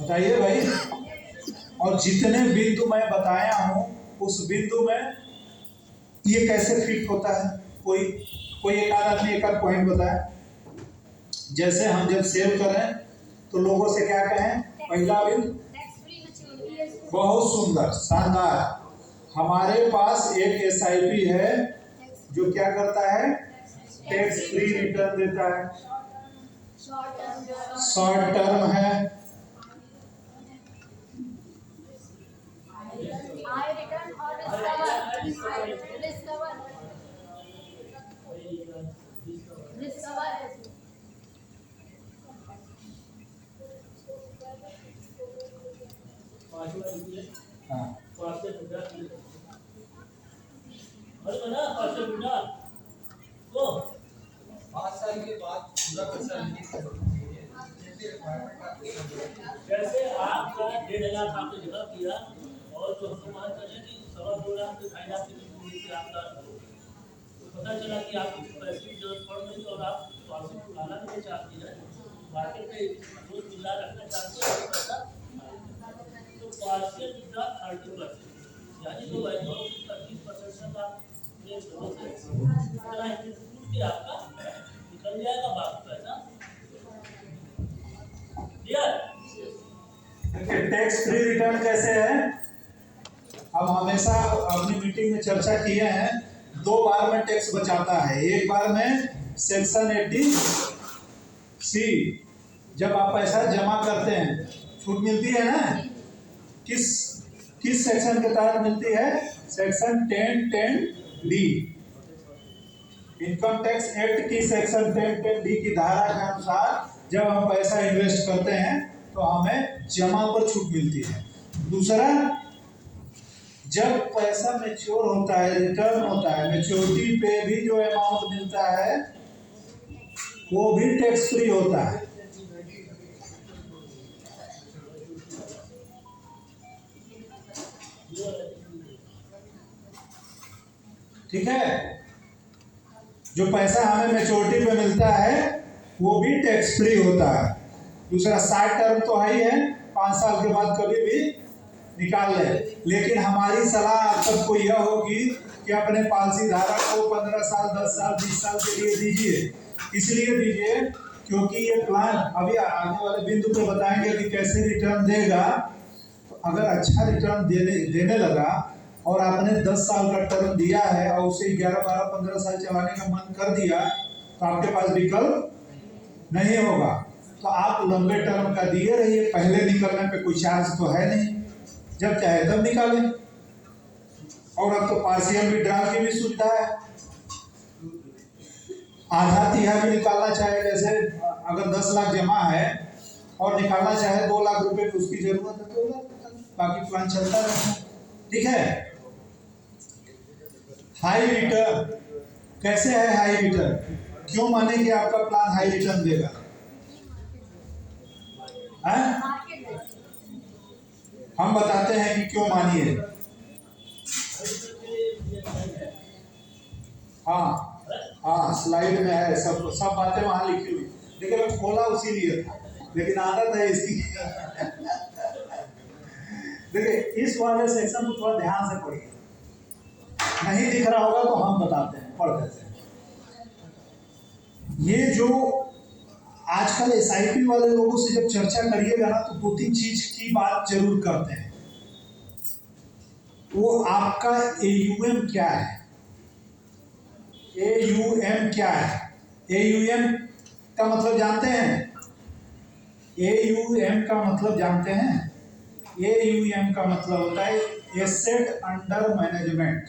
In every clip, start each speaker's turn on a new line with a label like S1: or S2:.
S1: बताइए भाई। और जितने बिंदु मैं बताया हूं उस बिंदु में ये कैसे फिट होता है? कोई कोई एक आध आदमी एक आध पॉइंट बताए। जैसे हम जब सेव करें तो लोगों से क्या कहें? पहला बिंदु बहुत सुंदर, शानदार। हमारे पास एक एसआईपी है जो क्या करता है? टैक्स फ्री रिटर्न देता है, शॉर्ट टर्म है। हाँ।
S2: 5 साल के बाद पूरा पैसा रिलीज कर सकते हैं।
S3: जैसे आपका 1.5 लाख आपने जमा किया और जो हम मान करें कि 2.25 लाख से 2.5 लाख के आपका तो पता चला कि आपको पैसे की जरूरत पड़ गई और आप पॉलिसी खुलाना नहीं चाहती है, मार्केट में रोज मिला रखना चाहते हैं पैसा, तो पार्शियल विड्रॉ 30%, यानी जो वैल्यू 25% तक आप आपका निकल जाएगा बाकी पैसा।
S1: टैक्स फ्री रिटर्न कैसे है? हम हमेशा अपनी मीटिंग में चर्चा किए हैं, 2 बार में टैक्स बचाता है। एक बार में सेक्शन 80C, जब आप पैसा जमा करते हैं छूट मिलती है ना, किस सेक्शन के तहत मिलती है? Section 10(10)D, income tax act की सेक्शन 10(10)D की धारा के अनुसार जब हम पैसा इन्वेस्ट करते हैं तो हमें जमा पर छूट मिलती है। दूसरा, जब पैसा मैच्योर होता है, रिटर्न होता है, मैच्योरिटी पे भी जो अमाउंट मिलता है वो भी टैक्स फ्री होता है। ठीक है? जो पैसा हमें मैच्योरिटी पे मिलता है वो भी टैक्स फ्री होता है। दूसरा, 60 टर्म तो है ही है, 5 साल के बाद कभी भी निकाल ले। लेकिन हमारी सलाह आप सबको यह होगी कि अपने पॉलिसी धारक को 15 साल, 10 साल, 20 साल के लिए दीजिए। इसलिए दीजिए क्योंकि ये प्लान अभी आने वाले बिंदु पे बताएंगे कि कैसे रिटर्न देगा। तो अगर अच्छा रिटर्न देने लगा और आपने 10 साल का टर्म दिया है और उसे 11, 12, 15 साल चलाने का मन कर दिया तो आपके पास विकल्प नहीं होगा। तो आप लंबे टर्म का दिए रहिए, पहले निकलने पे कोई चार्ज तो है नहीं, जब चाहे तब निकालें। और अब तो पार्शियल विड्रॉल की भी सुविधा है, आधा तिहाई भी निकालना चाहे, जैसे अगर 10 लाख जमा है और निकालना चाहे 2 लाख रुपए की उसकी जरूरत है तो 2 लाख, बाकी प्लान चलता रहता है। ठीक है? हाई रिटर्न कैसे है? हाई रिटर्न क्यों माने कि आपका प्लान हाई रिटर्न देगा? हम बताते हैं कि क्यों मानिए। हाँ, स्लाइड में है, सब बातें वहां लिखी हुई, लेकिन हम खोला उसी लिए था, लेकिन आदत है इसकी। देखिए, इस वाले सेक्शन को थोड़ा ध्यान से पढ़िए, नहीं दिख रहा होगा तो हम बताते हैं, पढ़ देते हैं। ये जो आजकल एसआईपी वाले लोगों से जब चर्चा करिएगा ना तो 2-3 चीज की बात जरूर करते हैं। वो आपका AUM क्या है? AUM क्या है? AUM का मतलब जानते हैं? AUM का मतलब जानते हैं? AUM का मतलब होता है एसेट अंडर मैनेजमेंट।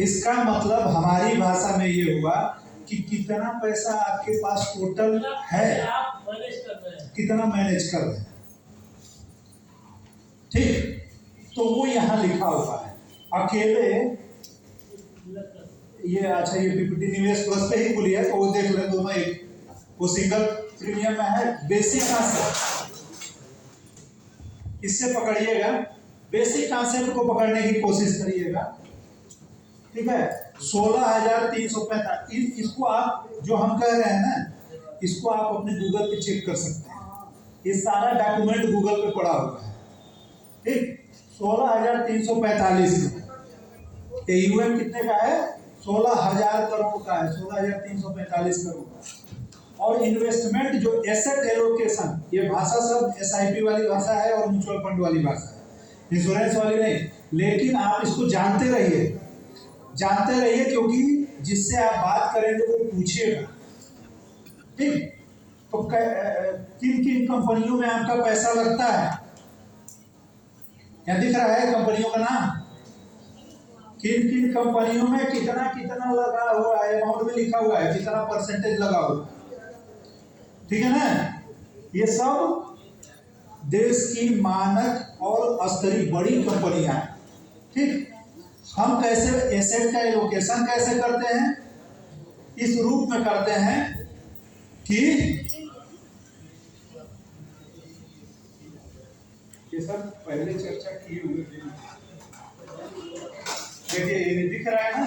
S1: इसका मतलब हमारी भाषा में ये हुआ कि कितना पैसा आपके पास टोटल है, कितना मैनेज कर रहे हैं। ठीक? तो वो यहाँ लिखा हुआ है अकेले। ये अच्छा, ये PPT निवेश प्लस पे ही खुली है तो वो देख ले, दोनों एक, वो सिंगल प्रीमियम में है। बेसिक कांसेप्ट इससे पकड़िएगा, बेसिक कांसेप्ट को पकड़ने की कोशिश करिएगा। ठीक है? 16,345। इसको आप जो हम कह रहे हैं ना, इसको आप अपने गूगल पे चेक कर सकते हैं। ये सारा डॉक्यूमेंट गूगल पे पड़ा हुआ है। ठीक, 16,345 का यूएम कितने का है? 16,000 करोड़ का है, 16,345 करोड़ का। और इन्वेस्टमेंट जो एसेट एलोकेशन, ये भाषा सब एसआईपी वाली भाषा है और म्यूचुअल फंड वाली भाषा है, इंश्योरेंस वाली नहीं। लेकिन आप इसको जानते रहिए, जानते रहिए, क्योंकि जिससे आप बात करेंगे वो पूछिएगा। ठीक, तो किन किन कंपनियों में आपका पैसा लगता है? क्या दिख रहा है कंपनियों का नाम? किन किन कंपनियों में कितना कितना लगा हुआ है, अमाउंट में लिखा हुआ है, कितना परसेंटेज लगा हुआ है। ठीक है ना? ये सब देश की मानक और स्तरीय बड़ी कंपनियां हैं। ठीक, हम कैसे एसेट का एलोकेशन कैसे करते हैं? इस रूप में करते हैं कि ये सब पहले चर्चा किए हुए थे। देखिए ये दिख रहा है ना,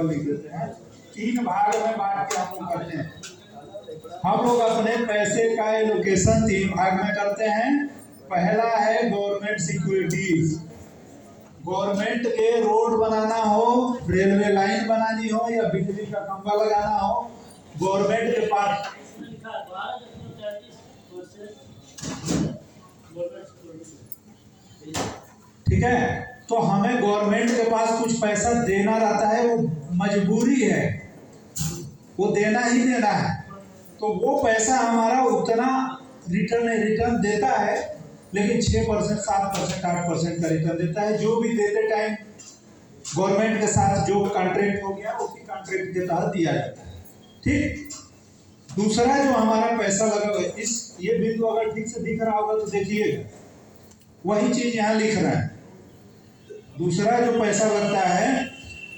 S1: लिख देते हैं। 3 भाग में बांट के हम लोग करते हैं। हम लोग अपने पैसे का एलोकेशन 3 भाग में करते हैं। पहला है गवर्नमेंट सिक्योरिटीज। गवर्नमेंट के रोड बनाना हो, रेलवे लाइन बनानी हो या बिजली का खंभा लगाना हो, गवर्नमेंट के पास। ठीक है, तो हमें गवर्नमेंट के पास कुछ पैसा देना रहता है, वो मजबूरी है, वो देना ही देना है। तो वो पैसा हमारा उतना रिटर्न देता है, लेकिन 6%, 7%, 8% का रिटर्न देता है। जो भी देते टाइम गवर्नमेंट के साथ जो कॉन्ट्रैक्ट हो गया उसी कॉन्ट्रैक्ट के तहत दिया जाता है। ठीक, दूसरा जो हमारा पैसा लगा हुआ है, इस ये बिंदु अगर ठीक से दिख रहा होगा तो देखिएगा, वही चीज यहाँ लिख रहा है। दूसरा जो पैसा लगता है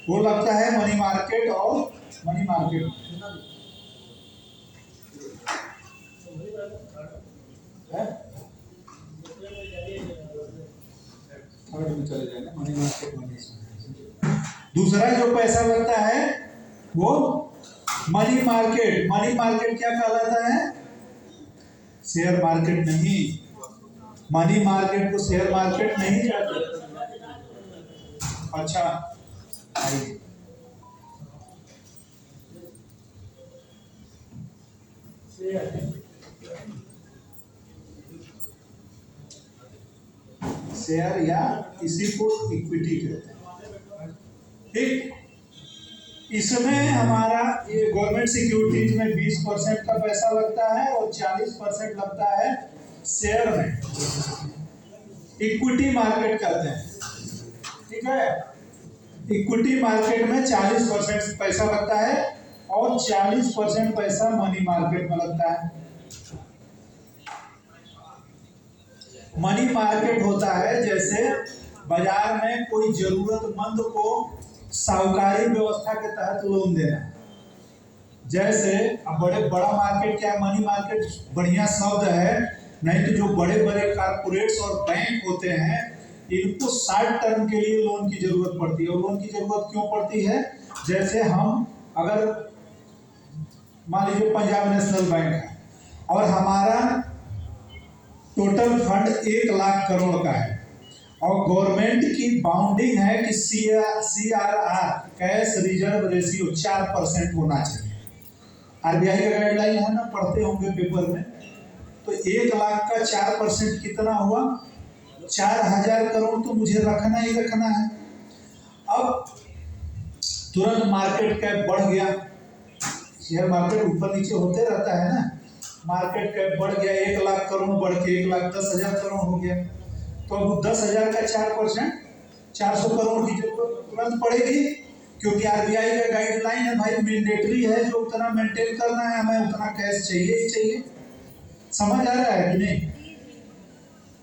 S1: वो लगता है मनी मार्केट और मनी मार्केट में चले जाएंगे। मनी मार्केट, दूसरा जो पैसा लगता है वो मनी मार्केट। मनी मार्केट क्या कहलाता है? शेयर मार्केट नहीं, मनी मार्केट को शेयर मार्केट नहीं कहते। अच्छा, आइए शेयर या इसी को इक्विटी कहते हैं। ठीक, इसमें हमारा ये गवर्नमेंट सिक्योरिटीज में 20% का पैसा लगता है और 40% लगता है शेयर में, इक्विटी मार्केट कहते हैं। ठीक है, इक्विटी मार्केट में 40% पैसा लगता है और 40% पैसा मनी मार्केट में लगता है। मनी मार्केट होता है जैसे बाजार में कोई जरूरतमंद को साहूकारी व्यवस्था के तहत लोन देना। जैसे अब बड़ा मार्केट क्या है? मनी मार्केट बढ़िया शब्द है, नहीं तो जो बड़े बड़े कारपोरेट्स और बैंक होते हैं इनको शॉर्ट टर्म के लिए लोन की जरूरत पड़ती है। और लोन की जरूरत क्यों पड़ती है? जैसे हम अगर मान लीजिए पंजाब नेशनल बैंक है और हमारा टोटल फंड 1 लाख करोड़ का है और गवर्नमेंट की बाउंडिंग है कि CRR कैश रिजर्व रेशियो 4% होना चाहिए। आरबीआई का गाइडलाइन है ना, पढ़ते होंगे पेपर में। तो 1 लाख का 4% कितना हुआ? 4,000 करोड़ तो मुझे रखना ही रखना है। अब तुरंत मार्केट कैप बढ़ गया, शेयर मार्केट ऊपर नीचे होते रहता है ना, मार्केट कैप बढ़ गया, 1 लाख करोड़ बढ़ के 1,10,000 करोड़ हो गया। तो अब 10,000 का 4%, 400 करोड़ की जरूरत तुरंत पड़ेगी, क्योंकि आरबीआई का गाइडलाइन है भाई, मैंडेटरी है, जो उतना मेंटेन करना है हमें उतना कैश चाहिए ही चाहिए। समझ आ रहा है कि नहीं?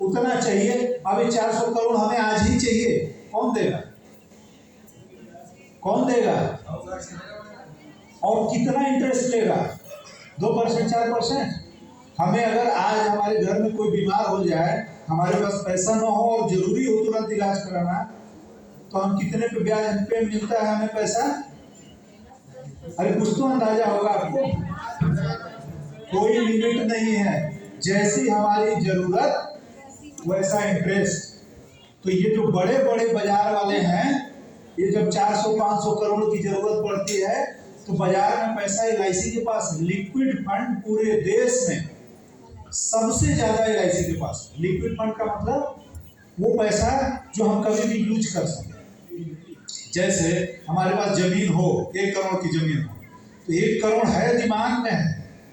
S1: उतना चाहिए। अभी 400 करोड़ हमें आज ही चाहिए, कौन देगा? कौन देगा? और कितना इंटरेस्ट लेगा? 2%, 4%। हमें अगर आज हमारे घर में कोई बीमार हो जाए, हमारे पास पैसा न हो और जरूरी हो तुरंत इलाज कराना, तो हम कितने पे ब्याज पे मिलता है हमें पैसा? अरे कुछ तो अंदाजा होगा आपको। कोई लिमिट नहीं है, जैसी हमारी जरूरत वैसा इंटरेस्ट। तो ये जो बड़े बड़े बाजार वाले हैं, ये जब 400-500 करोड़ की जरूरत पड़ती है तो बाजार में पैसा LIC के पास, लिक्विड फंड पूरे देश में सबसे ज्यादा LIC के पास। लिक्विड फंड का मतलब वो पैसा जो हम कभी भी यूज कर सकते। जैसे हमारे पास जमीन हो, 1 करोड़ की जमीन हो, तो 1 करोड़ है दिमाग में है,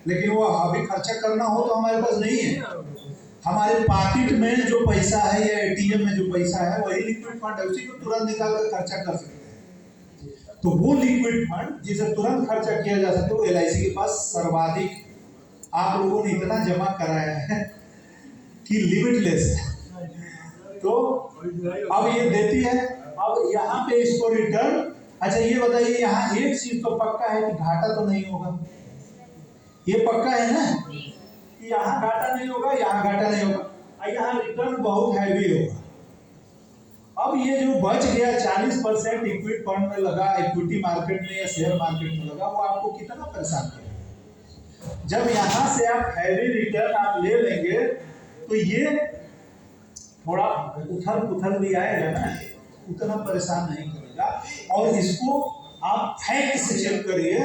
S1: लेकिन वो अभी खर्चा करना हो तो हमारे पास नहीं है। हमारे पॉकेट में जो पैसा है या ATM में जो पैसा है वही लिक्विड फंड है, उसी को तुरंत निकाल कर खर्चा कर सकते हैं। तो वो लिक्विड फंड जिसे तुरंत खर्चा किया जा सकता है वो LIC के पास सर्वाधिक। आप लोगों ने इतना जमा कराया है कि लिमिटलेस है। तो अब ये देती है, अब यहाँ पे इसको रिटर्न। अच्छा ये बताइए, यहाँ एक चीज तो पक्का है कि घाटा तो नहीं होगा, ये पक्का है ना कि यहाँ घाटा नहीं होगा, यहाँ घाटा नहीं होगा, यहाँ रिटर्न बहुत हैवी होगा। अब ये जो बच गया 40% इक्विटी फंड में लगा, इक्विटी मार्केट में या शेयर मार्केट में लगा, वो आपको कितना परेशान करेगा। जब यहाँ से आप हैवी रिटर्न आप ले लेंगे तो ये थोड़ा उथल पुथल भी आएगा ना, उतना परेशान नहीं करेगा। और इसको आप फैक्ट से चेक करिए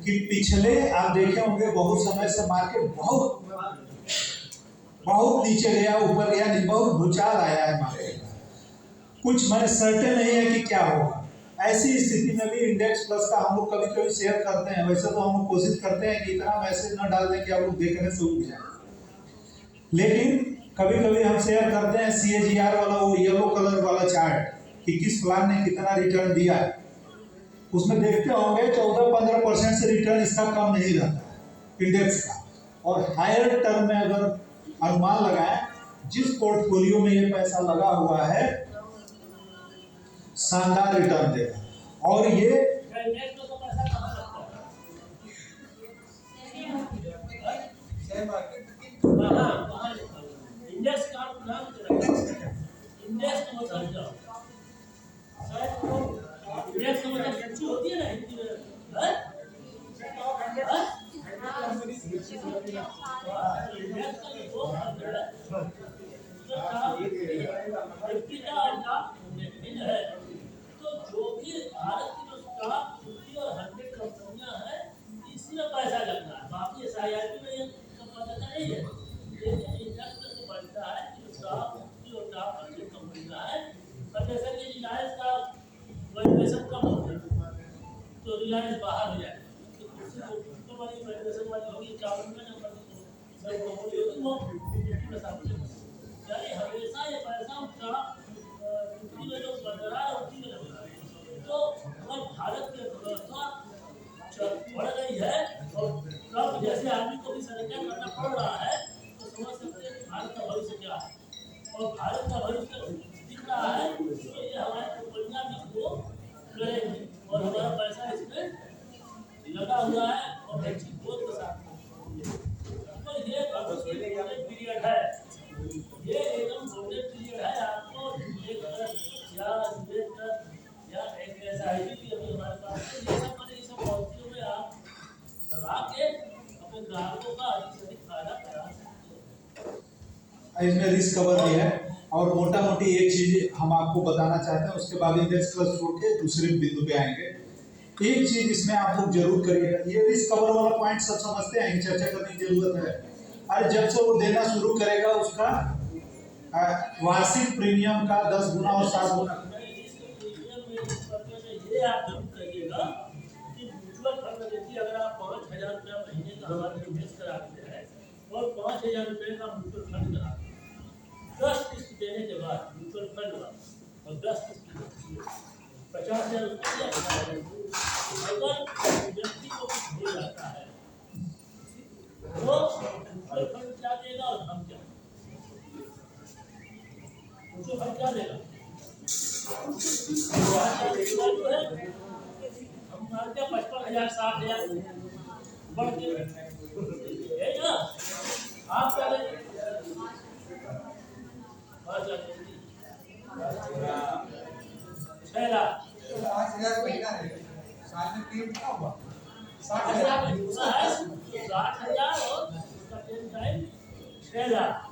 S1: कि पिछले आप देखे होंगे बहुत समय से मार्केट बहुत नीचे गया, ऊपर गया, नहीं, बहुत भूचाल आया है मार्केट में। कुछ मैंने सर्टेन नहीं है कि क्या होगा। ऐसी स्थिति में भी इंडेक्स प्लस का हम लोग कभी कभी शेयर करते हैं। वैसे तो हम लोग कोशिश करते हैं कि इतना मैसेज न डाल दें कि आप लोग देखने से उठ जाए, लेकिन कभी कभी हम शेयर करते हैं CAGR वाला, वो येलो कलर वाला चार्ट कि किस प्लान ने कितना रिटर्न दिया। उसमें देखते होंगे 14-15% से रिटर्न इसका कम नहीं रहता इंडेक्स का। और हायर टर्म में अगर अनुमान लगाएं, जिस पोर्टफोलियो में ये पैसा लगा हुआ है शानदार रिटर्न देगा। और ये
S2: शेयर मार्केट
S3: इंडेक्स का नाम इंडेक्स का मतलब क्या इंडेक्स का मतलब सच्ची होती है ना हिंदी में, इंडेक्स का जो दो शब्द है है। तो जो भी भारत की जो स्टॉक 50 और 100 कंपनियां हैं, इसी में पैसा लगता है। बाकी SIP में ये सब पता नहीं है, लेकिन इंडेक्स में तो बनता है कि स्टॉक 50 और टॉप 100 कंपनियां हैं। और जैसे कि रिलायंस का वैल्यूएशन कम हो गया तो रिलायंस बाहर हो जाए, तो दूसरी ऊपर वाली वैल्यूएशन वाली होगी 54 नंबर की, सब कंपनी होगी वो 50 में शामिल है। यानी हमेशा ये पैसा का उसी में जो बरकरार है उसी में लगता है। तो अगर भारत की अर्थव्यवस्था बढ़ रही है और कब जैसे आदमी को भी संरचना करना पड़ रहा है, तो समझ सकते हैं कि भारत का भविष्य क्या है। और भारत का भविष्य दिख रहा है तो ये हमारी कंपनियां भी इसको करेंगी और हमारा पैसा इसमें लगा हुआ है और अच्छी ग्रोथ के साथ। तो ये गोल्डन पीरियड है, ये एकदम गोल्डन पीरियड है। आपको एक या इन्वेस्टर या एक SIP भी अभी हमारे पास है, ये सब मैंने ये सब पॉलिसियों में आप लगा के अपने ग्राहकों का अधिक से अधिक फायदा करा सकते हैं।
S1: इसमें रिस्क कवर भी है। और मोटा मोटी एक चीज हम आपको बताना चाहते हैं, उसके बाद इंडेक्स प्लस छोड़ के दूसरे बिंदु पे आएंगे। एक चीज इसमें आप लोग जरूर करिएगा, ये रिस्क कवर वाला पॉइंट सब समझते हैं कि चर्चा करने की जरूरत है। अरे जब से वो देना शुरू करेगा उसका वार्षिक प्रीमियम का 10 गुना और 7 गुना।
S3: ये आप जरूर करिएगा कि म्यूचुअल फंड में देखिए, अगर आप 5,000 रुपया महीने का हमारे इन्वेस्ट कराते हैं और 5,000 रुपये का म्यूचुअल फंड कराते हैं, 10 किस्त देने के बाद म्यूचुअल फंड और 10 किस्त 50,000 रुपये अगर व्यक्ति को कुछ हो जाता है तो म्यूचुअल फंड क्या देगा और हम क्या, म्यूचुअल फंड क्या देगा जो है हम मानते हैं 55,000 60,000 बढ़ के है ना। आप क्या लेंगे 6 लाख
S2: 5,000 महीना है, साल में 3 क्या हुआ
S3: 60,000 है, 60,000 और 6 लाख